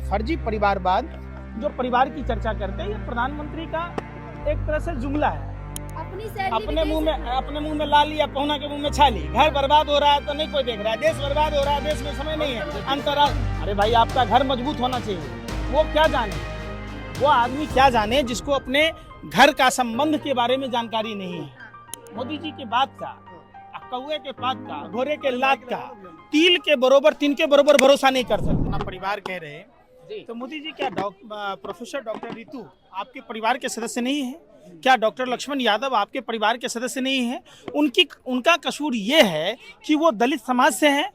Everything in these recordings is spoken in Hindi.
फर्जी परिवारवाद जो परिवार की चर्चा करते हैं, ये प्रधानमंत्री का एक तरह से जुमला है। अपने मुंह में ला लिया, पहुना के मुंह में छा ली। घर बर्बाद हो रहा है तो नहीं कोई देख रहा है, देश बर्बाद हो रहा है, देश में समय नहीं है। अंतर्राष्ट्रीय, अरे भाई आपका घर मजबूत होना चाहिए। वो क्या जाने, वो आदमी क्या जाने जिसको अपने घर का संबंध के बारे में जानकारी नहीं है। मोदी जी की बात का, कौए के पात का, घोड़े के लात का, तिल के बरोबर, तीन के बरोबर भरोसा नहीं कर सकते। अपना परिवार कह रहे हैं तो मोदी जी क्या प्रोफेसर डॉक्टर रितु आपके परिवार के सदस्य नहीं है? क्या डॉक्टर लक्ष्मण यादव आपके परिवार के सदस्य नहीं है? उनका कसूर ये है कि वो दलित समाज से हैं।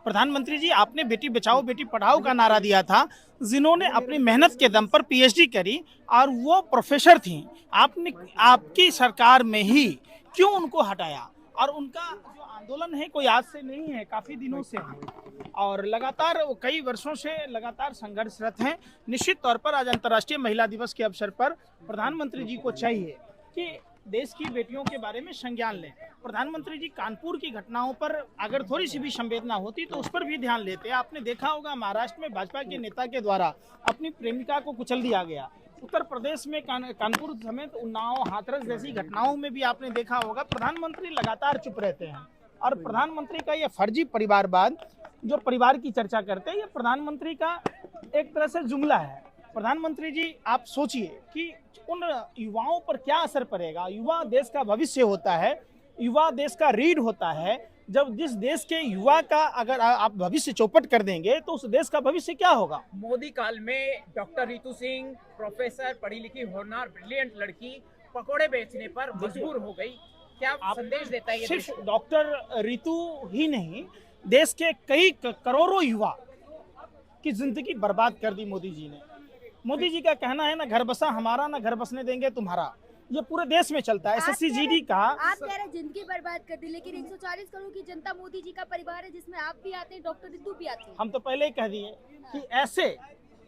प्रधानमंत्री जी, आपने बेटी बचाओ बेटी पढ़ाओ का नारा दिया था, जिन्होंने अपनी मेहनत के दम पर पीएचडी करी और वो प्रोफेसर थी। आपने आपकी सरकार में ही क्यों उनको हटाया? और उनका जो आंदोलन है कोई आज से नहीं है, काफी दिनों से है और लगातार वो कई वर्षों से लगातार संघर्षरत हैं। निश्चित तौर पर आज अंतर्राष्ट्रीय महिला दिवस के अवसर पर प्रधानमंत्री जी को चाहिए कि देश की बेटियों के बारे में संज्ञान लें। प्रधानमंत्री जी कानपुर की घटनाओं पर अगर थोड़ी सी भी संवेदना होती तो उस पर भी ध्यान लेते। आपने देखा होगा महाराष्ट्र में भाजपा के नेता के द्वारा अपनी प्रेमिका को कुचल दिया गया। उत्तर प्रदेश में कानपुर समेत उन्नाव, हाथरस जैसी घटनाओं में भी आपने देखा होगा प्रधानमंत्री लगातार चुप रहते हैं। और प्रधानमंत्री का ये फर्जी परिवारवाद जो परिवार की चर्चा करते हैं, ये प्रधानमंत्री का एक तरह से जुमला है। प्रधानमंत्री जी, आप सोचिए कि उन युवाओं पर क्या असर पड़ेगा। युवा देश का भविष्य होता है, युवा देश का रीढ़ होता है। जब जिस देश के युवा का अगर आप भविष्य चौपट कर देंगे तो उस देश का भविष्य क्या होगा? मोदी काल में डॉक्टर रितु सिंह, प्रोफेसर, पढ़ी लिखी होनहार ब्रिलियंट लड़की पकोड़े बेचने पर मजबूर हो गई। क्या संदेश देता है ये? सिर्फ डॉक्टर रितु ही नहीं, देश के कई करोड़ों युवा की जिंदगी बर्बाद कर दी मोदी जी ने। मोदी जी का कहना है ना घर बसा हमारा, ना घर बसने देंगे तुम्हारा। ये पूरे देश में चलता है। SSC-GD का आप कह रहे हैं जिंदगी बर्बाद कर दी, लेकिन 140 करोड़ की जनता मोदी जी का परिवार है, जिसमें आप भी आते हैं, डॉक्टर रितु भी आते हैं। हम तो पहले ही कह दिए कि ऐसे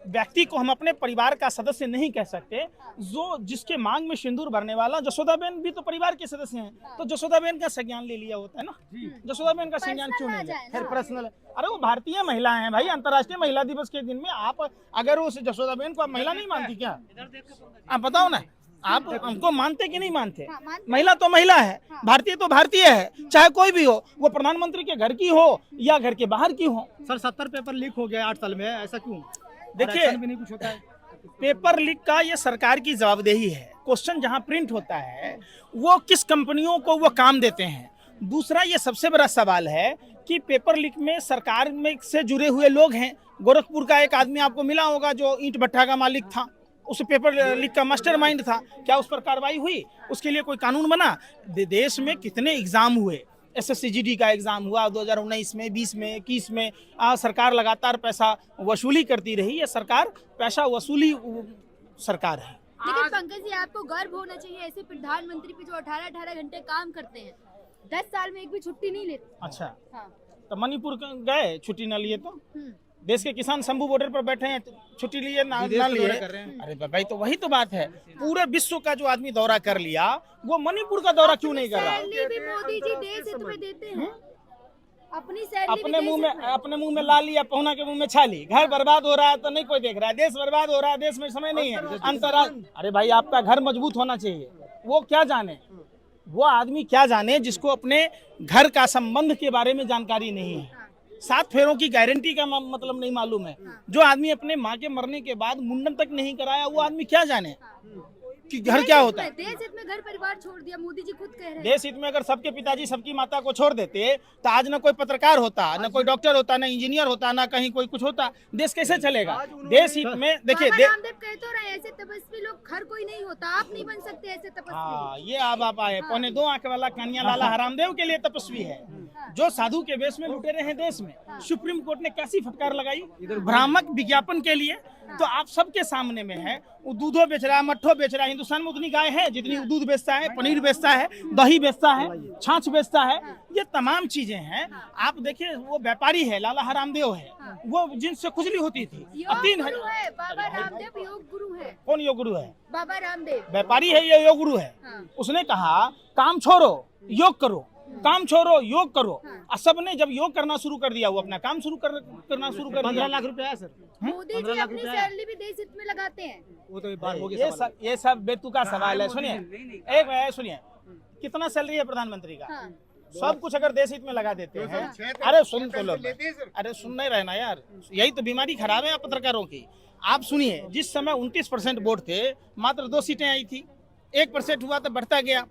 व्यक्ति को हम अपने परिवार का सदस्य नहीं कह सकते। जो जिसके मांग में सिंदूर भरने वाला जसोदाबेन भी तो परिवार के सदस्य हैं। तो जसोदाबेन का संज्ञान ले लिया होता है ना, जसोदाबेन का संज्ञान क्यों नहीं लिया? फिर पर्सनल, अरे वो भारतीय महिला हैं भाई। अंतर्राष्ट्रीय महिला दिवस के दिन में आप अगर उस जसोदाबेन को आप महिला नहीं मानती क्या? आप बताओ ना, आप हमको मानते कि नहीं मानते? महिला तो महिला है, भारतीय तो भारतीय है, चाहे कोई भी हो, वो प्रधानमंत्री के घर की हो या घर के बाहर की हो। सर 70 पेपर लीक हो गया 8 साल में, ऐसा क्यों? देखिए, भी नहीं कुछ होता है। पेपर लीक का ये सरकार की जवाबदेही है। क्वेश्चन जहां प्रिंट होता है वो किस कंपनियों को वो काम देते हैं। दूसरा, ये सबसे बड़ा सवाल है कि पेपर लीक में सरकार में से जुड़े हुए लोग हैं। गोरखपुर का एक आदमी आपको मिला होगा जो ईंट भट्ठा का मालिक था, उस पेपर लीक का मास्टरमाइंड था। क्या उस पर कार्रवाई हुई? उसके लिए कोई कानून बना? देश में कितने एग्जाम हुए? SSC-GD का एग्जाम हुआ 2019 में, 20 में, 21 में। सरकार लगातार पैसा वसूली करती रही। ये सरकार पैसा वसूली सरकार है। लेकिन पंकज जी, आपको गर्व होना चाहिए ऐसे प्रधानमंत्री पे जो 18-18 घंटे काम करते हैं, 10 साल में एक भी छुट्टी नहीं लेते। अच्छा, हाँ। तो मणिपुर गए छुट्टी न लिए तो? देश के किसान शंभू बॉर्डर पर बैठे हैं, छुट्टी लिए ना लिए। अरे भाई, तो वही तो बात है। पूरे विश्व का जो आदमी दौरा कर लिया, वो मणिपुर का दौरा क्यों नहीं कर रहा? भी मोदी जी देश हित में देते हैं। अपने मुंह में ला लिया, पहुना के मुंह में छा ली। घर बर्बाद हो रहा है तो नहीं कोई देख रहा है, देश बर्बाद हो रहा है, देश में समय नहीं है। अंतर्राष्ट्रीय, अरे भाई आपका घर मजबूत होना चाहिए। वो क्या जाने, वो आदमी क्या जाने जिसको अपने घर का संबंध के बारे में जानकारी नहीं है। 7 फेरों की गारंटी का मतलब नहीं मालूम है। जो आदमी अपने माँ के मरने के बाद मुंडन तक नहीं कराया, वो आदमी क्या जाने कि घर क्या होता है। देश हित में घर परिवार छोड़ दिया, मोदी जी खुद कह रहे हैं। देश हित में अगर सबके पिताजी सबकी माता को छोड़ देते तो आज न कोई पत्रकार होता, न कोई डॉक्टर होता, न इंजीनियर होता, न कहीं कोई कुछ होता। देश कैसे चलेगा? देश हित में देखिए, रामदेव कह तो रहे ऐसे तपस्वी लोग हर कोई नहीं होता, आप नहीं बन सकते ऐसे तपस्वी। हाँ, ये आप आए। 2.25 आंख वाला कानिया लाला रामदेव के लिए तपस्वी है, जो साधु के वेश में लुटे रहे देश में। सुप्रीम कोर्ट ने कैसी फटकार लगाई भ्रामक विज्ञापन के लिए। तो आप सबके सामने में है, वो दूधो बेच रहा है, मट्ठो बेच रहा है। हिंदुस्तान में उतनी गाय है जितनी दूध बेचता है, पनीर बेचता है, दही बेचता है, छाछ बेचता है। ये तमाम चीजें हैं। आप देखिए, वो व्यापारी है, लाला रामदेव है, वो जिनसे खुजली होती थी। बाबा रामदेव योग गुरु है। कौन योग गुरु है? बाबा रामदेव व्यापारी है, ये योग गुरु है। उसने कहा काम छोड़ो, योग करो। काम छोड़ो, योग करो। हाँ। और सबने जब योग करना शुरू कर दिया, वो अपना काम करना शुरू कर 15 दिया। लाख रुपया है सर। मोदी 15 जी लाख अपनी रुपया है। सैलरी भी देश हित में लगाते हैं। वो तो बात होगी। ये सब बेतुका सवाल है। सुनिए एक मिनट सुनिए, कितना सैलरी है प्रधानमंत्री का? हाँ। सब कुछ अगर देश हित में लगा देते हैं। अरे सुन तो लो, अरे सुन नहीं रहे ना यार, यही तो बीमारी खराब है आप पत्रकारों की। आप सुनिए, जिस समय 29% वोट थे, मात्र 2 सीटें आई थी, 1% हुआ तो बढ़ता गया।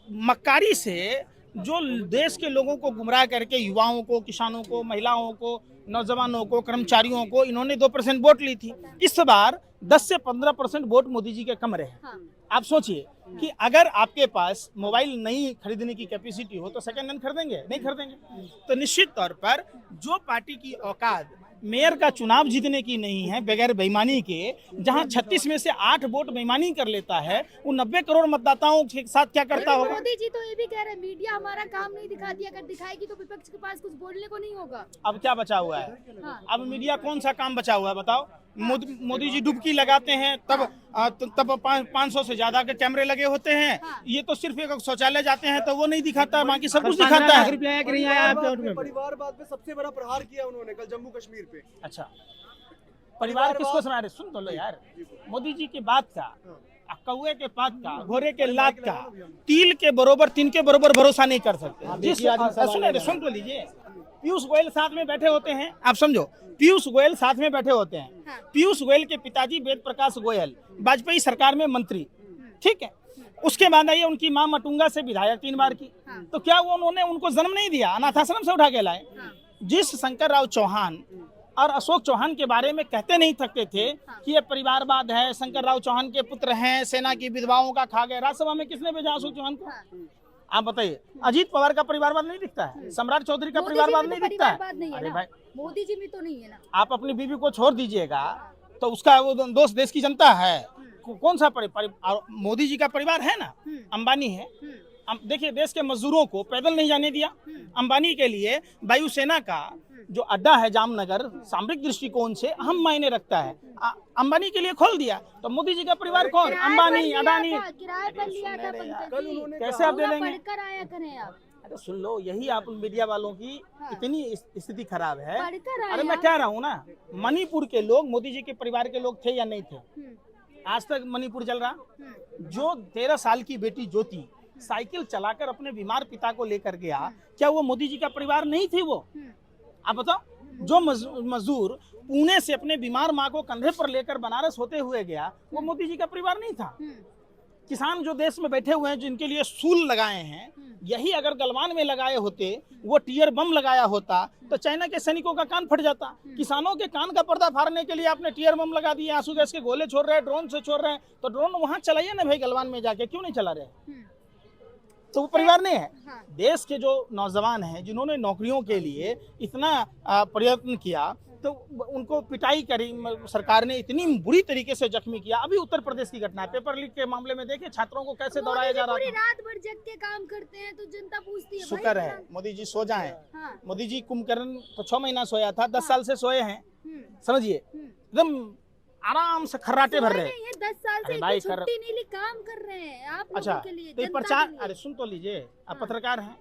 मक्कारी से जो देश के लोगों को गुमराह करके, युवाओं को, किसानों को, महिलाओं को, नौजवानों को, कर्मचारियों को, इन्होंने 2% वोट ली थी। इस बार 10 से 15% वोट मोदी जी के कम रहे। हाँ। आप सोचिए कि अगर आपके पास मोबाइल नहीं खरीदने की कैपेसिटी हो तो सेकंड हैंड खरीदेंगे? नहीं खरीदेंगे। तो निश्चित तौर पर जो पार्टी की औकात मेयर का चुनाव जीतने की नहीं है बगैर बेईमानी के, जहां 36 में से 8 वोट बेईमानी कर लेता है, वो 90 करोड़ मतदाताओं के साथ क्या करता होगा? मोदी जी तो ये भी कह रहे हैं मीडिया हमारा काम नहीं दिखाती, अगर दिखाएगी तो विपक्ष के पास कुछ बोलने को नहीं होगा। अब क्या बचा हुआ है? हाँ। अब मीडिया कौन सा काम बचा हुआ है बताओ? मोदी जी डुबकी लगाते हैं तब 500 से ज्यादा के कैमरे लगे होते हैं। हाँ। ये तो सिर्फ एक शौचालय जाते हैं तो वो नहीं दिखाता, बाकी सब कुछ 15 दिखाता लाख है। रुपया है कि नहीं आया आपके वोट में? परिवारवाद पे सबसे बड़ा प्रहार किया उन्होंने कल जम्मू कश्मीर पे। अच्छा, परिवार किसको सुना रहे? सुन तो लो यार, मोदी जी की बात का, कौए के पात का, घोड़े के लात का, तिल के बरोबर, तीन के बरोबर भरोसा नहीं कर सकते। सुन तो लीजिए, पीयूष गोयल साथ में बैठे होते हैं, आप समझो, पीयूष गोयल साथ में बैठे होते हैं। हाँ। पीयूष गोयल के पिताजी वेद प्रकाश गोयल वाजपेयी सरकार में मंत्री, ठीक है। उसके बाद आइए उनकी मां मटुंगा से विधायक 3 बार की। हाँ। तो क्या वो उन्होंने उनको जन्म नहीं दिया? अनाथ आश्रम से उठा के लाए। हाँ। जिस शंकर राव चौहान और अशोक चौहान के बारे में कहते नहीं थकते थे कि ये परिवारवाद है, शंकर राव चौहान के पुत्र हैं, सेना की विधवाओं का खा गए, राज्यसभा में किसने भेजा अशोक चौहान को? हाँ। आप बताइए। अजीत पवार का परिवारवाद नहीं दिखता है? सम्राट चौधरी का मोदी जी परिवारवाद में नहीं तो दिखता है? परिवारवाद नहीं है अरे ना। भाई, मोदी जी में तो नहीं है ना। आप अपनी बीवी को छोड़ दीजिएगा तो उसका वो दोस्त देश की जनता है। कौन सा मोदी जी का परिवार है ना, अंबानी है। देखिए, देश के मजदूरों को पैदल नहीं जाने दिया। अंबानी के लिए वायुसेना का जो अड्डा है जामनगर, सामरिक दृष्टिकोण से अहम मायने रखता है, अंबानी के लिए खोल दिया। तो मोदी जी का परिवार कौन? अंबानी, अडानी। किराए पर लिया था पंकज जी। कैसे आप दे पूरा देंगे? पढ़कर आया करें आप। अरे सुन लो, यही आप मीडिया वालों की इतनी स्थिति खराब है। पढ़कर आए अरे मैं आप। कह रहा हूँ ना, मणिपुर के लोग मोदी जी के परिवार के लोग थे या नहीं थे? आज तक मणिपुर चल रहा। जो 13 साल की बेटी ज्योति साइकिल चलाकर अपने बीमार पिता को लेकर गया, क्या वो मोदी जी का परिवार नहीं थी? वो आप बताओ। जो मजदूर पुणे से अपने बीमार माँ को कंधे पर लेकर बनारस होते हुए गया, वो मोदी जी का परिवार नहीं था। किसान जो देश में बैठे हुए हैं, जिनके लिए सूल लगाए हैं, यही अगर गलवान में लगाए होते, वो टीयर बम लगाया होता तो चाइना के सैनिकों का कान फट जाता। किसानों के कान का पर्दा फाड़ने के लिए आपने टीयर बम लगा दिए, आंसू गैस के गोले छोड़ रहे हैं, ड्रोन से छोड़ रहे हैं। तो ड्रोन वहां चलाइए ना भाई, गलवान में जाके, क्यों नहीं चला रहे? तो वो परिवार नहीं है। हाँ। देश के जो नौजवान हैं, जिन्होंने नौकरियों के लिए इतना प्रयत्न किया, तो उनको पिटाई करी सरकार ने, इतनी बुरी तरीके से जख्मी किया। अभी उत्तर प्रदेश की घटना है, पेपर लीक के मामले में देखिए छात्रों को कैसे दौड़ाया जा रहा पूरी था। रात भर जग के काम करते हैं तो जनता पूछती है शुक्र है मोदी जी सो जाएं। हाँ। मोदी जी कुंभकर्ण तो 6 महीना सोया था, 10 साल से सोए हैं। समझिए, एकदम आराम से खर्राटे भर रहे हैं। ये 10 साल से अरे भाई, एक भी छुट्टी नहीं ली, काम कर रहे हैं आप लोगों अच्छा, के लिए, तो ये जनता प्रचार, के लिए। अरे सुन तो लीजिए, आप हाँ। पत्रकार हैं,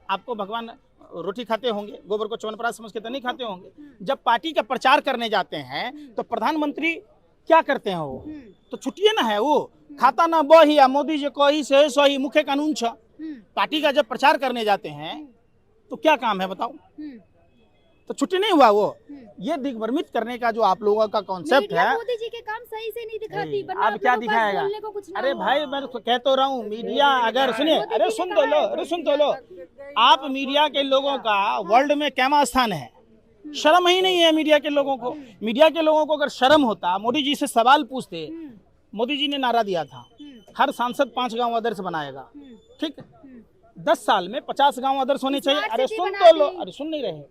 आपको भगवान रोटी खाते होंगे, गोबर को च्यवनप्राश समझ के तो नहीं खाते होंगे। जब पार्टी का प्रचार करने जाते हैं तो प्रधानमंत्री क्या करते हैं? वो तो छुट्टिए ना है, वो खाता ना बही, मोदी जी को ही से सही मुख्य कानून छ। पार्टी का जब प्रचार करने जाते हैं तो क्या काम है बताओ? तो छुट्टी नहीं हुआ वो। ये दिग्भ्रमित करने का जो आप लोगों का कॉन्सेप्ट मीडिया है, मोदी जी के काम सही से नहीं दिखाती, वरना अब आप क्या लोगों के पास दिखाएगा? बोलने को कुछ ना अरे हो। भाई, मैं तो कह तो रहा हूँ, मीडिया अगर सुनिए, अरे सुन तो लो, अरे सुन तो लो, आप मीडिया के लोगों का वर्ल्ड में कैमा स्थान है? शर्म ही नहीं है मीडिया के लोगों को। मीडिया के लोगों को अगर शर्म होता, मोदी जी से सवाल पूछते। मोदी जी ने नारा दिया था, हर सांसद 5 गांव आदर्श बनाएगा, ठीक? 10 साल में 50 गांव आदर्श होने चाहिए। अरे सुन तो लो, अरे सुन नहीं रहे।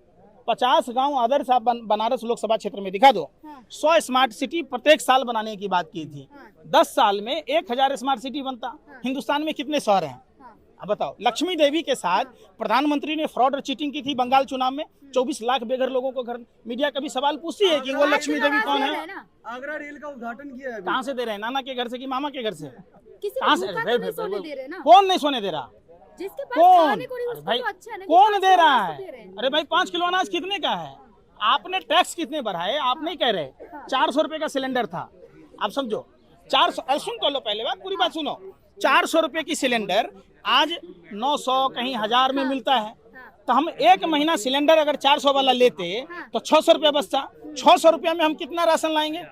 50 गांव आदर्श आप बनारस लोकसभा क्षेत्र में दिखा दो। 100 स्मार्ट सिटी प्रत्येक साल बनाने की बात की थी। 10 साल में 1000 स्मार्ट सिटी बनता। हिंदुस्तान में कितने शहर हैं? अब बताओ। लक्ष्मी देवी के साथ प्रधानमंत्री ने फ्रॉड और चीटिंग की थी बंगाल चुनाव में। 24 लाख बेघर लोगों को घर। मीडिया कभी सवाल पूछती है कि वो लक्ष्मी देवी कौन है? आगरा रेल का उद्घाटन किया है। कहाँ से दे रहे हैं? नाना के घर से कि मामा के घर से? किसी कहाँ को से? भूखा तो नहीं सोने दे रहे ना। कौन नहीं सोने दे रहा? जिसके पास कौन? खाने को नहीं अरे उसको भाई तो अच्छा है ना कि कौन 5 दे किलो रहा अनाज तो दे रहे है? हैं। अरे भाई 5 किलो अनाज कितने का है? आपने टैक्स कितने बढ़ाए? आप नहीं कह रहे। 400 रुपए का सिलेंडर था, आप समझो 400। सुन तो लो, पहले बात पूरी बात सुनो। 400 रुपए की सिलेंडर आज 900 कहीं 1000 में मिलता है। तो हम एक महीना सिलेंडर अगर 400 वाला लेते तो 600 रुपया बचता। 600 रुपया में हम कितना राशन लाएंगे?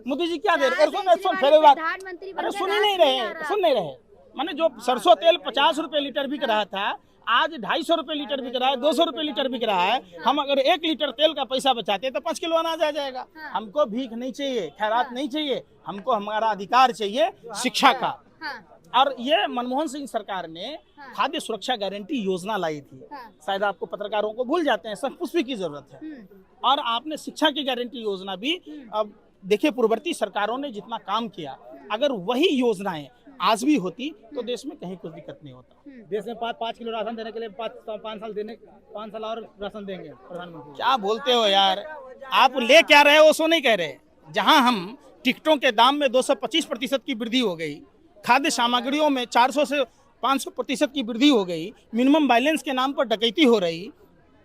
मोदी जी क्या दे रहे? प्रधानमंत्री अरे बनकर सुन ही राशन नहीं आ रहे, रहा। सुन नहीं रहे। माने जो सरसों तेल 50 रुपए लीटर बिक रहा था, आज 250 रुपए लीटर बिक रहा है, 200 रुपए लीटर बिक रहा है। हम अगर 1 लीटर तेल का पैसा बचाते तो 5 किलो अनाज आ जाएगा। हमको भीख नहीं चाहिए, खैरात नहीं चाहिए, हमको हमारा अधिकार चाहिए शिक्षा का। हाँ, और ये मनमोहन सिंह सरकार ने खाद्य सुरक्षा गारंटी योजना लाई थी। हाँ। शायद आपको पत्रकारों को भूल जाते हैं, सब पुष्पी की जरूरत है। और आपने शिक्षा की गारंटी योजना भी, अब देखिए पूर्ववर्ती सरकारों ने जितना काम किया, अगर वही योजनाएं आज भी होती तो देश में कहीं कोई दिक्कत नहीं होता। देश में 5 किलो राशन देने के लिए 5 साल और राशन देंगे प्रधानमंत्री। क्या बोलते हो यार? आप ले क्या रहे हो सो नहीं कह रहे। जहां हम टिकटों के दाम में 225% की वृद्धि हो गई, खाद्य सामग्रियों में 400 से 500% की वृद्धि हो गई, मिनिमम बैलेंस के नाम पर डकैती हो रही,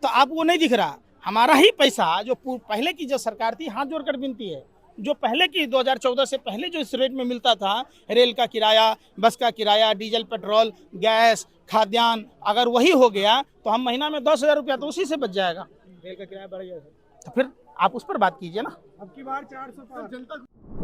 तो आप वो नहीं दिख रहा। हमारा ही पैसा जो पहले की जो सरकार थी, हाथ जोड़कर विनती है, जो पहले की 2014 से पहले जो इस रेट में मिलता था, रेल का किराया, बस का किराया, डीजल, पेट्रोल, गैस, खाद्यान्न, अगर वही हो गया तो हम महीना में 10,000 रुपया तो उसी से बच जाएगा। रेल का किराया बढ़ गया। तो फिर आप उस पर बात कीजिए ना। अब की बार 400 पार।